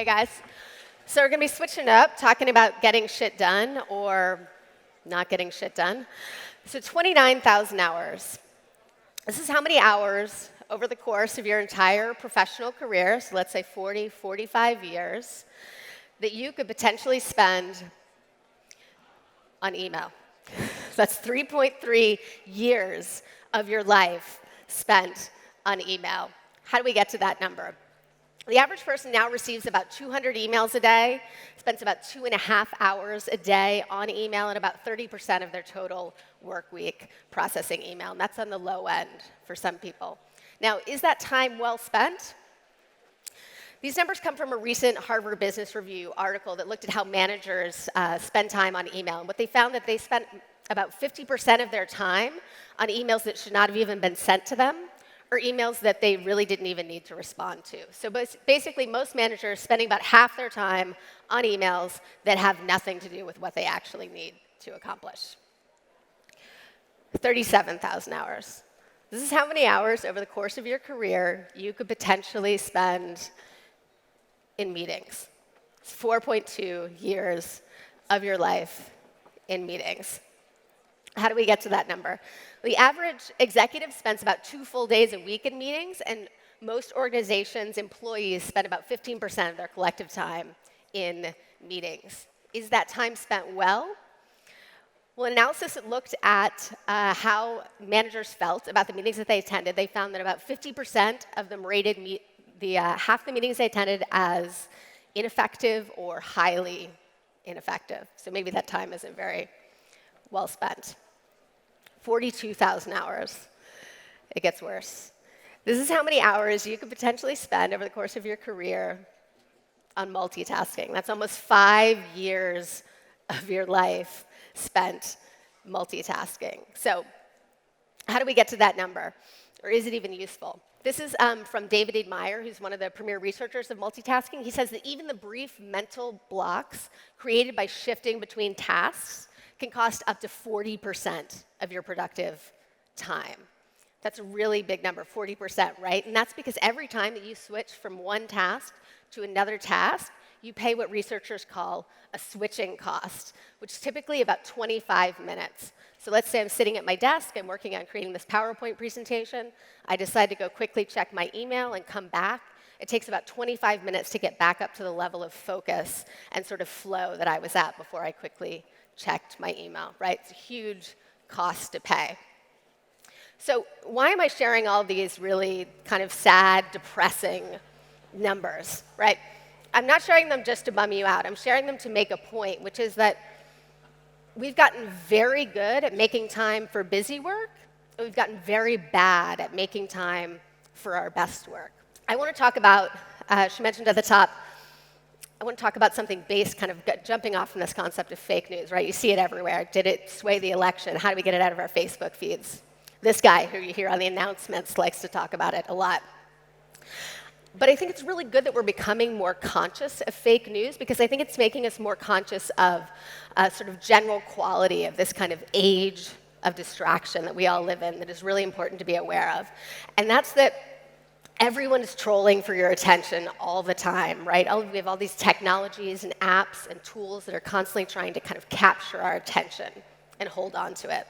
Hey guys. So we're going to be switching up, talking about getting shit done or not getting shit done. So 29,000 hours. This is how many hours over the course of your entire professional career, so let's say 40, 45 years, that you could potentially spend on email. That's 3.3 years of your life spent on email. How do we get to that number? The average person now receives about 200 emails a day, spends about 2.5 hours a day on email, and about 30% of their total work week processing email. And that's on the low end for some people. Now, is that time well spent? These numbers come from a recent Harvard Business Review article that looked at how managers spend time on email. And what they found that they spent about 50% of their time on emails that should not have even been sent to them, or emails that they really didn't even need to respond to. So basically, most managers are spending about half their time on emails that have nothing to do with what they actually need to accomplish. 37,000 hours. This is how many hours over the course of your career you could potentially spend in meetings. It's 4.2 years of your life in meetings. How do we get to that number? The average executive spends about 2 full days a week in meetings, and most organizations' employees spend about 15% of their collective time in meetings. Is that time spent well? Well, an analysis that looked at how managers felt about the meetings that they attended, they found that about 50% of them rated half the meetings they attended as ineffective or highly ineffective. So maybe that time isn't very well spent. 42,000 hours. It gets worse. This is how many hours you could potentially spend over the course of your career on multitasking. That's almost 5 years of your life spent multitasking. So how do we get to that number? Or is it even useful? This is from David E. Meyer, who's one of the premier researchers of multitasking. He says that even the brief mental blocks created by shifting between tasks can cost up to 40% of your productive time. That's a really big number, 40%, right? And that's because every time that you switch from one task to another task, you pay what researchers call a switching cost, which is typically about 25 minutes. So let's say I'm sitting at my desk, I'm working on creating this PowerPoint presentation. I decide to go quickly check my email and come back. It takes about 25 minutes to get back up to the level of focus and sort of flow that I was at before I quickly checked my email, right? It's a huge cost to pay. So why am I sharing all these really kind of sad, depressing numbers, right? I'm not sharing them just to bum you out. I'm sharing them to make a point, which is that we've gotten very good at making time for busy work, and we've gotten very bad at making time for our best work. I want to talk about, she mentioned at the top, I want to talk about something based, kind of jumping off from this concept of fake news, right? You see it everywhere. Did it sway the election? How do we get it out of our Facebook feeds? This guy, who you hear on the announcements, likes to talk about it a lot. But I think it's really good that we're becoming more conscious of fake news, because I think it's making us more conscious of sort of general quality of this kind of age of distraction that we all live in that is really important to be aware of. And that's that everyone is trolling for your attention all the time, right? We have all these technologies and apps and tools that are constantly trying to kind of capture our attention and hold on to it.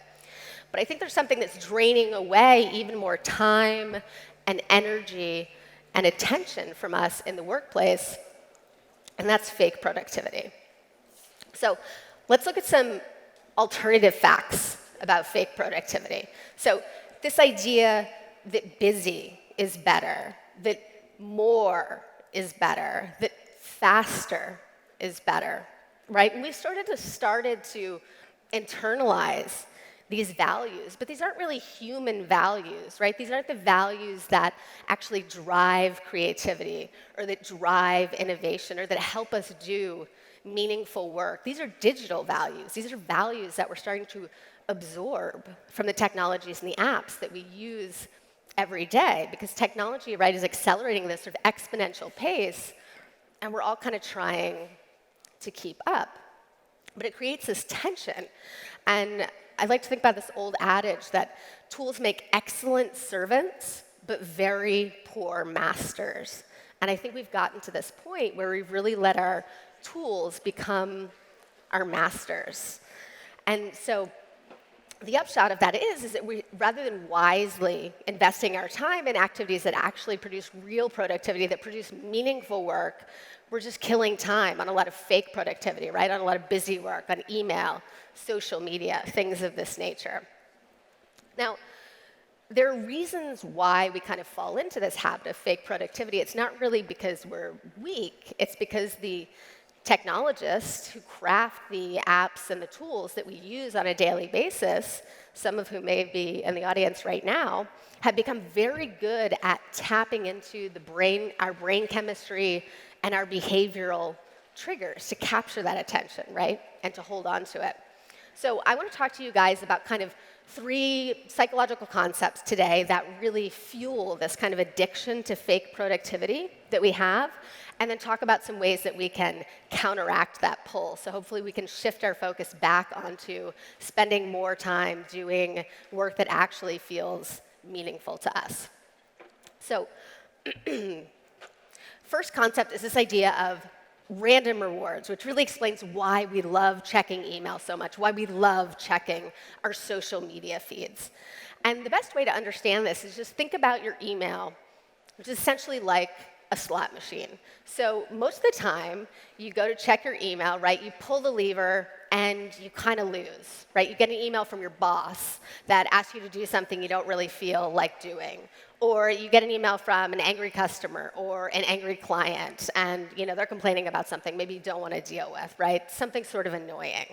But I think there's something that's draining away even more time and energy and attention from us in the workplace, and that's fake productivity. So let's look at some alternative facts about fake productivity. So this idea that busy is better, that more is better, that faster is better, right? And we started to internalize these values, but these aren't really human values, right? These aren't the values that actually drive creativity or that drive innovation or that help us do meaningful work. These are digital values. These are values that we're starting to absorb from the technologies and the apps that we use every day, because technology, right, is accelerating this sort of exponential pace, and we're all kind of trying to keep up. But it creates this tension. And I like to think about this old adage that tools make excellent servants, but very poor masters. And I think we've gotten to this point where we've really let our tools become our masters. And so the upshot of that is that we, rather than wisely investing our time in activities that actually produce real productivity, that produce meaningful work, we're just killing time on a lot of fake productivity, right? On a lot of busy work, on email, social media, things of this nature. Now, there are reasons why we kind of fall into this habit of fake productivity. It's not really because we're weak. It's because the technologists who craft the apps and the tools that we use on a daily basis, some of whom may be in the audience right now, have become very good at tapping into the brain, our brain chemistry, and our behavioral triggers to capture that attention, right? And to hold on to it. So I want to talk to you guys about kind of 3 psychological concepts today that really fuel this kind of addiction to fake productivity that we have, and then talk about some ways that we can counteract that pull. So hopefully we can shift our focus back onto spending more time doing work that actually feels meaningful to us. So first concept is this idea of random rewards, which really explains why we love checking email so much, why we love checking our social media feeds. And the best way to understand this is just think about your email, which is essentially like a slot machine. So most of the time, you go to check your email, right? You pull the lever, and you kind of lose, right? You get an email from your boss that asks you to do something you don't really feel like doing. Or you get an email from an angry customer or an angry client, and they're complaining about something maybe you don't want to deal with, right? Something sort of annoying.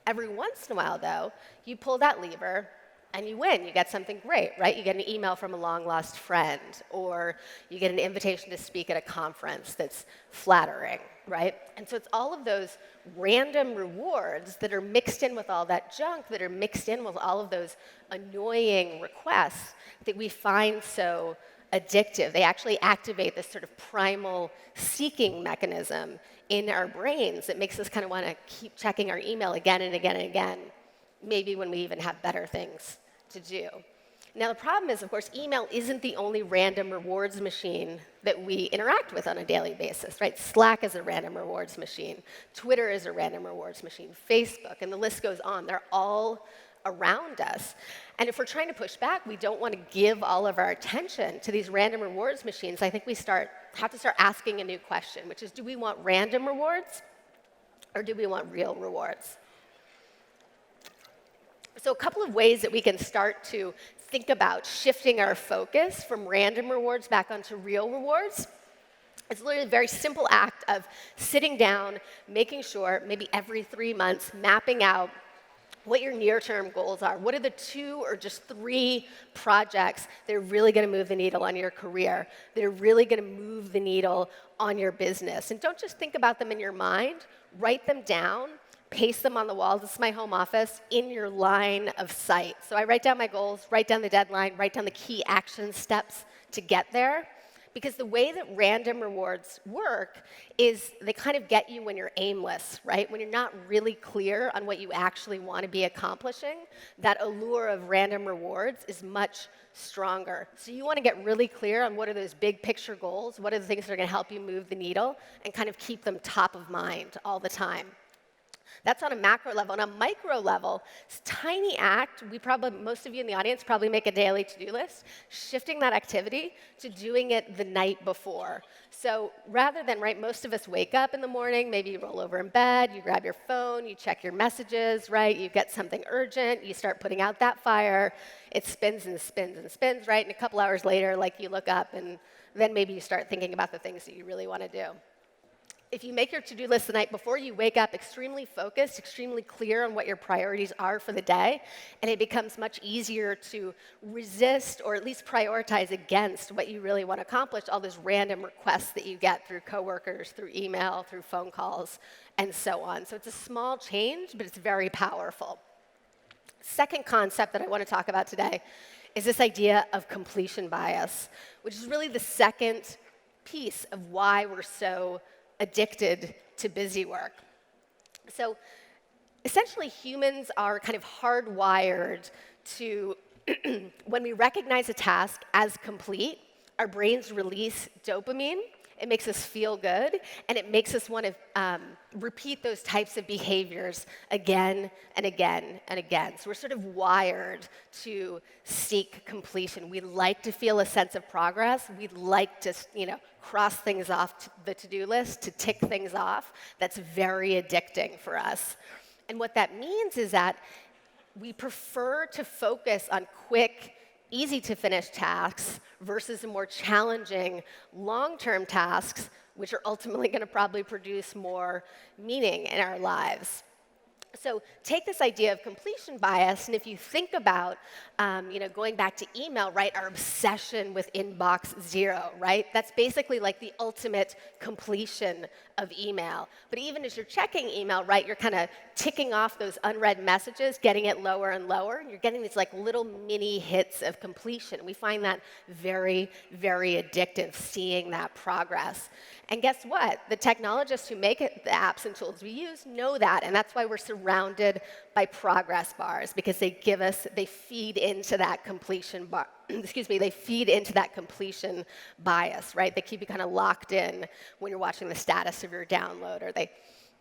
Every once in a while, though, you pull that lever, and you win. You get something great, right? You get an email from a long-lost friend, or you get an invitation to speak at a conference that's flattering, right? And so it's all of those random rewards that are mixed in with all that junk, that are mixed in with all of those annoying requests that we find so addictive. They actually activate this sort of primal seeking mechanism in our brains that makes us kind of want to keep checking our email again and again and again, maybe when we even have better things to do. Now, the problem is, of course, email isn't the only random rewards machine that we interact with on a daily basis, right? Slack is a random rewards machine. Twitter is a random rewards machine. Facebook, and the list goes on. They're all around us. And if we're trying to push back, we don't want to give all of our attention to these random rewards machines. I think we have to start asking a new question, which is, do we want random rewards, or do we want real rewards? So a couple of ways that we can start to think about shifting our focus from random rewards back onto real rewards. It's literally a very simple act of sitting down, making sure, maybe every 3 months, mapping out what your near-term goals are. What are the 2 or just 3 projects that are really going to move the needle on your career, that are really going to move the needle on your business? And don't just think about them in your mind. Write them down. Paste them on the wall. This is my home office, in your line of sight. So I write down my goals, write down the deadline, write down the key action steps to get there. Because the way that random rewards work is they kind of get you when you're aimless, right? When you're not really clear on what you actually want to be accomplishing, that allure of random rewards is much stronger. So you want to get really clear on what are those big picture goals, what are the things that are going to help you move the needle, and kind of keep them top of mind all the time. That's on a macro level. On a micro level, it's a tiny act. Most of you in the audience probably make a daily to-do list, shifting that activity to doing it the night before. So rather than, right, most of us wake up in the morning, maybe you roll over in bed, you grab your phone, you check your messages, right? You get something urgent, you start putting out that fire. It spins and spins and spins, right? And a couple hours later, like, you look up, and then maybe you start thinking about the things that you really want to do. If you make your to-do list the night before, you wake up extremely focused, extremely clear on what your priorities are for the day, and it becomes much easier to resist or at least prioritize against what you really want to accomplish, all those random requests that you get through coworkers, through email, through phone calls, and so on. So it's a small change, but it's very powerful. Second concept that I want to talk about today is this idea of completion bias, which is really the second piece of why we're so addicted to busy work. So essentially, humans are kind of hardwired to, when we recognize a task as complete, our brains release dopamine, it makes us feel good, and it makes us want to repeat those types of behaviors again and again and again. So we're sort of wired to seek completion. We like to feel a sense of progress. We like to, cross things off the to-do list, to tick things off. That's very addicting for us. And what that means is that we prefer to focus on quick, easy-to-finish tasks versus the more challenging, long-term tasks, which are ultimately going to probably produce more meaning in our lives. So take this idea of completion bias, and if you think about, going back to email, right, our obsession with inbox zero, right? That's basically like the ultimate completion of email. But even as you're checking email, right, you're kind of ticking off those unread messages, getting it lower and lower, and you're getting these like little mini hits of completion. We find that very, very addictive, seeing that progress. And guess what? The technologists who make the apps and tools we use know that, and that's why we're surrounded by progress bars, because they feed into that completion bar. They feed into that completion bias, right? They keep you kind of locked in when you're watching the status of your download, or they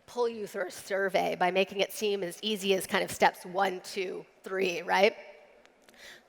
pull you through a survey by making it seem as easy as kind of steps 1, 2, 3, right?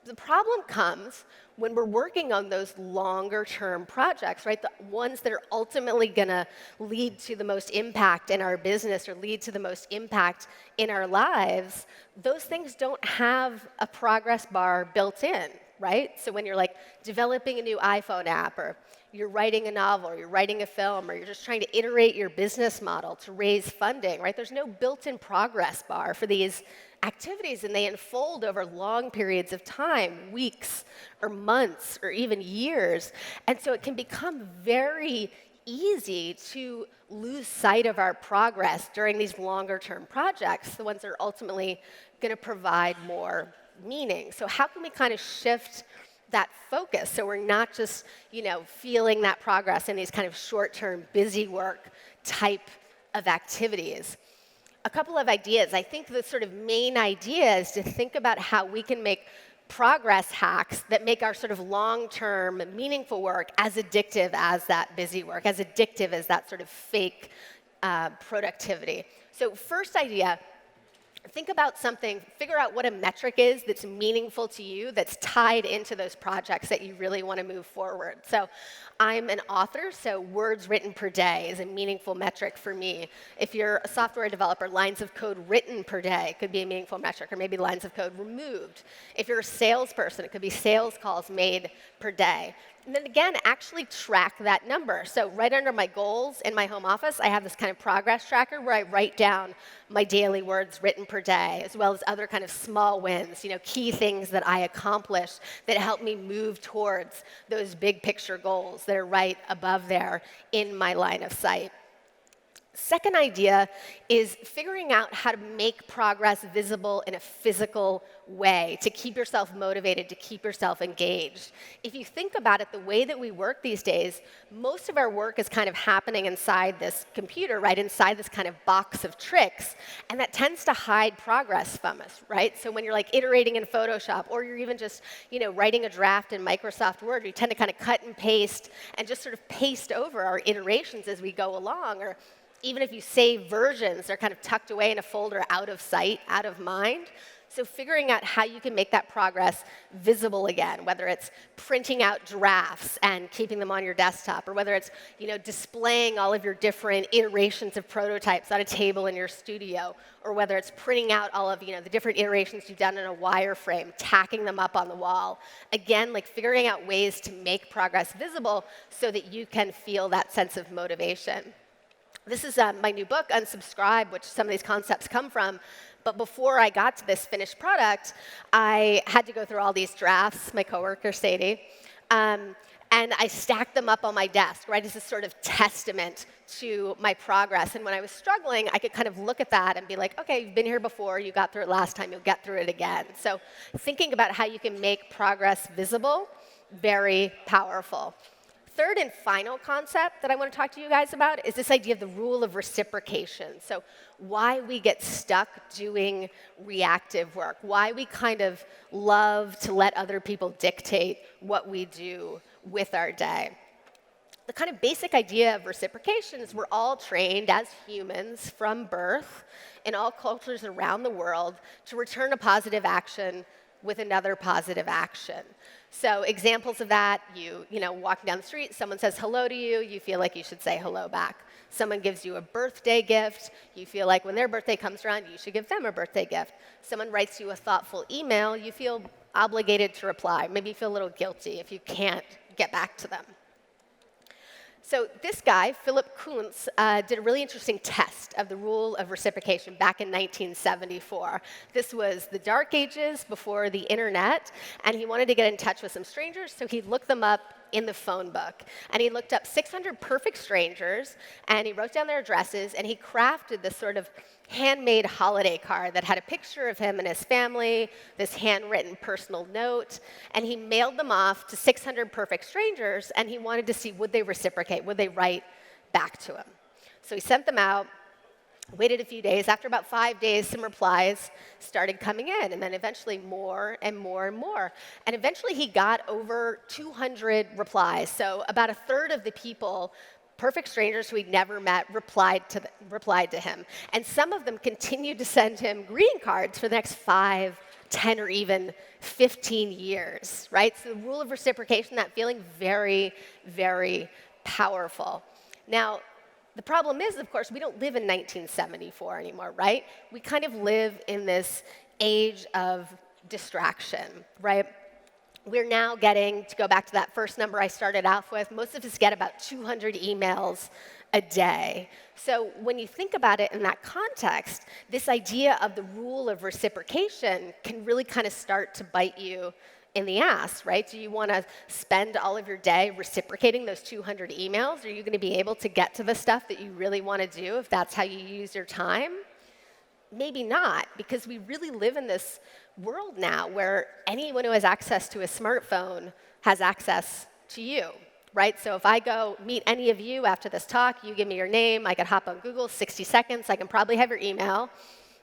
The problem comes when we're working on those longer-term projects, right? The ones that are ultimately going to lead to the most impact in our business or lead to the most impact in our lives. Those things don't have a progress bar built in, right? So when you're like developing a new iPhone app, or you're writing a novel, or you're writing a film, or you're just trying to iterate your business model to raise funding, right? There's no built-in progress bar for these activities, and they unfold over long periods of time, weeks or months or even years. And so it can become very easy to lose sight of our progress during these longer-term projects, the ones that are ultimately going to provide more meaning. So how can we kind of shift that focus so we're not just, feeling that progress in these kind of short-term busy work type of activities? A couple of ideas. I think the sort of main idea is to think about how we can make progress hacks that make our sort of long-term meaningful work as addictive as that busy work, as addictive as that sort of fake productivity. So first idea, think about something, figure out what a metric is that's meaningful to you, that's tied into those projects that you really want to move forward. So I'm an author, so words written per day is a meaningful metric for me. If you're a software developer, lines of code written per day could be a meaningful metric, or maybe lines of code removed. If you're a salesperson, it could be sales calls made per day. And then again, actually track that number. So right under my goals in my home office, I have this kind of progress tracker where I write down my daily words written per day, as well as other kind of small wins, key things that I accomplished that help me move towards those big picture goals that are right above there in my line of sight. Second idea is figuring out how to make progress visible in a physical way to keep yourself motivated, to keep yourself engaged. If you think about it, the way that we work these days, most of our work is kind of happening inside this computer, right, inside this kind of box of tricks, and that tends to hide progress from us, right? So when you're like iterating in Photoshop, or you're even just, writing a draft in Microsoft Word, we tend to kind of cut and paste and just sort of paste over our iterations as we go along, or even if you save versions, they're kind of tucked away in a folder out of sight, out of mind. So figuring out how you can make that progress visible again, whether it's printing out drafts and keeping them on your desktop, or whether it's displaying all of your different iterations of prototypes on a table in your studio, or whether it's printing out all of the different iterations you've done in a wireframe, tacking them up on the wall. Again, like figuring out ways to make progress visible so that you can feel that sense of motivation. This is my new book, Unsubscribe, which some of these concepts come from. But before I got to this finished product, I had to go through all these drafts, my coworker, Sadie, and I stacked them up on my desk, right, as a sort of testament to my progress. And when I was struggling, I could kind of look at that and be like, okay, you've been here before, you got through it last time, you'll get through it again. So thinking about how you can make progress visible, very powerful. Third and final concept that I want to talk to you guys about is this idea of the rule of reciprocation. So why we get stuck doing reactive work, why we kind of love to let other people dictate what we do with our day. The kind of basic idea of reciprocation is we're all trained as humans from birth in all cultures around the world to return a positive action with another positive action. So examples of that, walking down the street, someone says hello to you, you feel like you should say hello back. Someone gives you a birthday gift, you feel like when their birthday comes around, you should give them a birthday gift. Someone writes you a thoughtful email, you feel obligated to reply. Maybe you feel a little guilty if you can't get back to them. So this guy, Philip Kuntz, did a really interesting test of the rule of reciprocation back in 1974. This was the dark ages before the internet, and he wanted to get in touch with some strangers, so he looked them up in the phone book. And he looked up 600 perfect strangers, and he wrote down their addresses, and he crafted this sort of handmade holiday card that had a picture of him and his family, this handwritten personal note, and he mailed them off to 600 perfect strangers, and he wanted to see, would they reciprocate? Would they write back to him? So he sent them out, waited a few days. After about 5 days, some replies started coming in, and then eventually more and more and more. And eventually he got over 200 replies. So about a third of the people, perfect strangers who he'd never met, replied to him. And some of them continued to send him greeting cards for the next 5, 10, or even 15 years, right? So the rule of reciprocation, that feeling, very, very powerful. Now, the problem is, of course, we don't live in 1974 anymore, right? We kind of live in this age of distraction, right? We're now getting, to go back to that first number I started off with, most of us get about 200 emails a day. So when you think about it in that context, this idea of the rule of reciprocation can really kind of start to bite you in the ass, right? Do you want to spend all of your day reciprocating those 200 emails? Are you going to be able to get to the stuff that you really want to do if that's how you use your time? Maybe not, because we really live in this world now where anyone who has access to a smartphone has access to you, right? So if I go meet any of you after this talk, you give me your name, I can hop on Google, 60 seconds, I can probably have your email,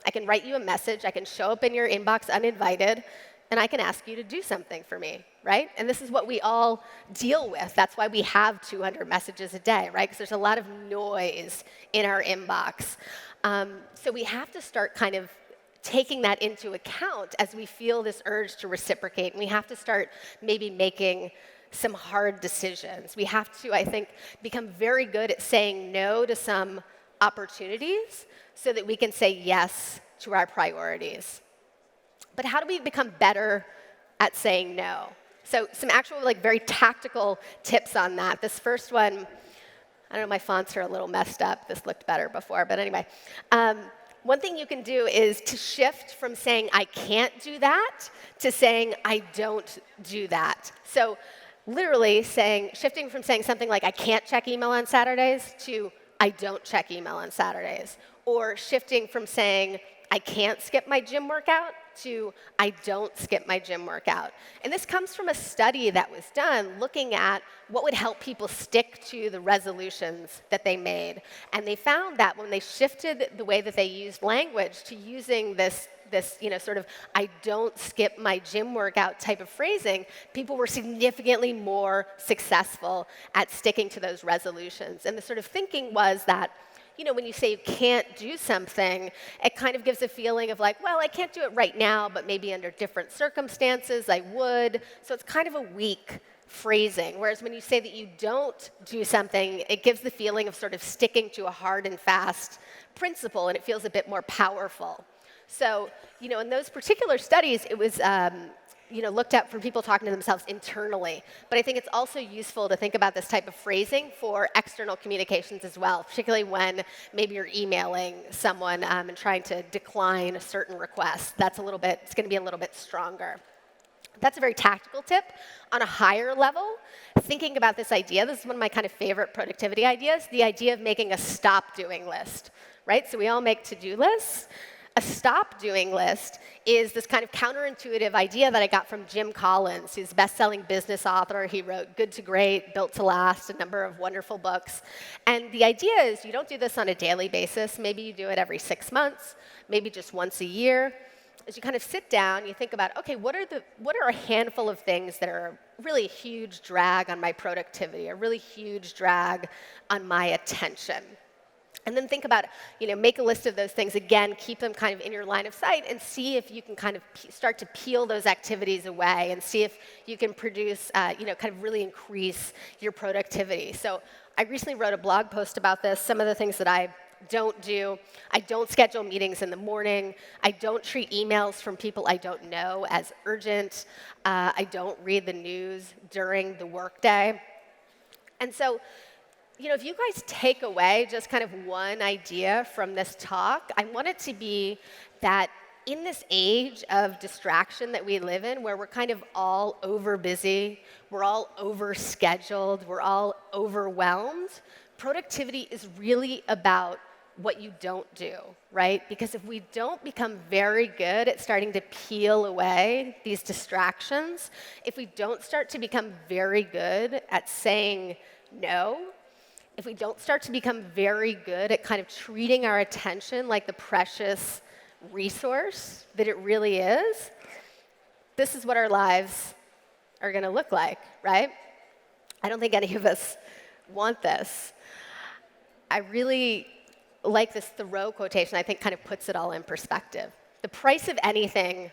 I can write you a message, I can show up in your inbox uninvited, and I can ask you to do something for me, right? And this is what we all deal with. That's why we have 200 messages a day, right? Because there's a lot of noise in our inbox. So we have to start kind of taking that into account as we feel this urge to reciprocate. And we have to start maybe making some hard decisions. We have to, I think, become very good at saying no to some opportunities so that we can say yes to our priorities. But how do we become better at saying no? So some actual, very tactical tips on that. This first one, I don't know, my fonts are a little messed up. This looked better before, but anyway. One thing you can do is to shift from saying, I can't do that, to saying, I don't do that. So literally shifting from saying something like, I can't check email on Saturdays, to I don't check email on Saturdays. Or shifting from saying, I can't skip my gym workout, to I don't skip my gym workout. And this comes from a study that was done looking at what would help people stick to the resolutions that they made. And they found that when they shifted the way that they used language to using this sort of I don't skip my gym workout type of phrasing, people were significantly more successful at sticking to those resolutions. And the sort of thinking was that when you say you can't do something, it kind of gives a feeling of like, well, I can't do it right now, but maybe under different circumstances I would. So it's kind of a weak phrasing. Whereas when you say that you don't do something, it gives the feeling of sort of sticking to a hard and fast principle, and it feels a bit more powerful. So, in those particular studies, it was looked at for people talking to themselves internally. But I think it's also useful to think about this type of phrasing for external communications as well, particularly when maybe you're emailing someone and trying to decline a certain request. It's going to be a little bit stronger. That's a very tactical tip. On a higher level, thinking about this idea, this is one of my kind of favorite productivity ideas, the idea of making a stop doing list, right? So we all make to-do lists. A stop doing list is this kind of counterintuitive idea that I got from Jim Collins, who's a best-selling business author. He wrote Good to Great, Built to Last, a number of wonderful books. And the idea is you don't do this on a daily basis. Maybe you do it every 6 months, maybe just once a year. as you kind of sit down, you think about, okay, what are a handful of things that are really a huge drag on my productivity, a really huge drag on my attention? And then think about, make a list of those things. Again, keep them kind of in your line of sight and see if you can kind of start to peel those activities away and see if you can produce, kind of really increase your productivity. So I recently wrote a blog post about this. Some of the things that I don't do: I don't schedule meetings in the morning. I don't treat emails from people I don't know as urgent. I don't read the news during the workday. And so, if you guys take away just kind of one idea from this talk, I want it to be that in this age of distraction that we live in, where we're kind of all over busy, we're all over scheduled, we're all overwhelmed, productivity is really about what you don't do, right? Because if we don't become very good at starting to peel away these distractions, if we don't start to become very good at saying no, if we don't start to become very good at kind of treating our attention like the precious resource that it really is, this is what our lives are going to look like, right? I don't think any of us want this. I really like this Thoreau quotation. I think kind of puts it all in perspective. The price of anything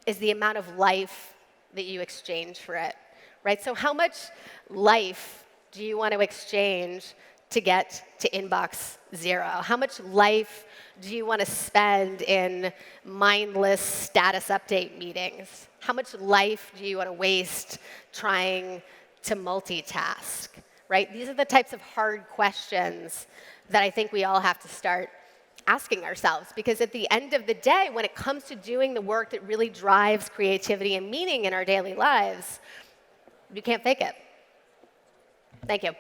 is the amount of life that you exchange for it, right? So how much life do you want to exchange to get to inbox 0? How much life do you want to spend in mindless status update meetings? How much life do you want to waste trying to multitask, right? These are the types of hard questions that I think we all have to start asking ourselves, because at the end of the day, when it comes to doing the work that really drives creativity and meaning in our daily lives, you can't fake it. Thank you.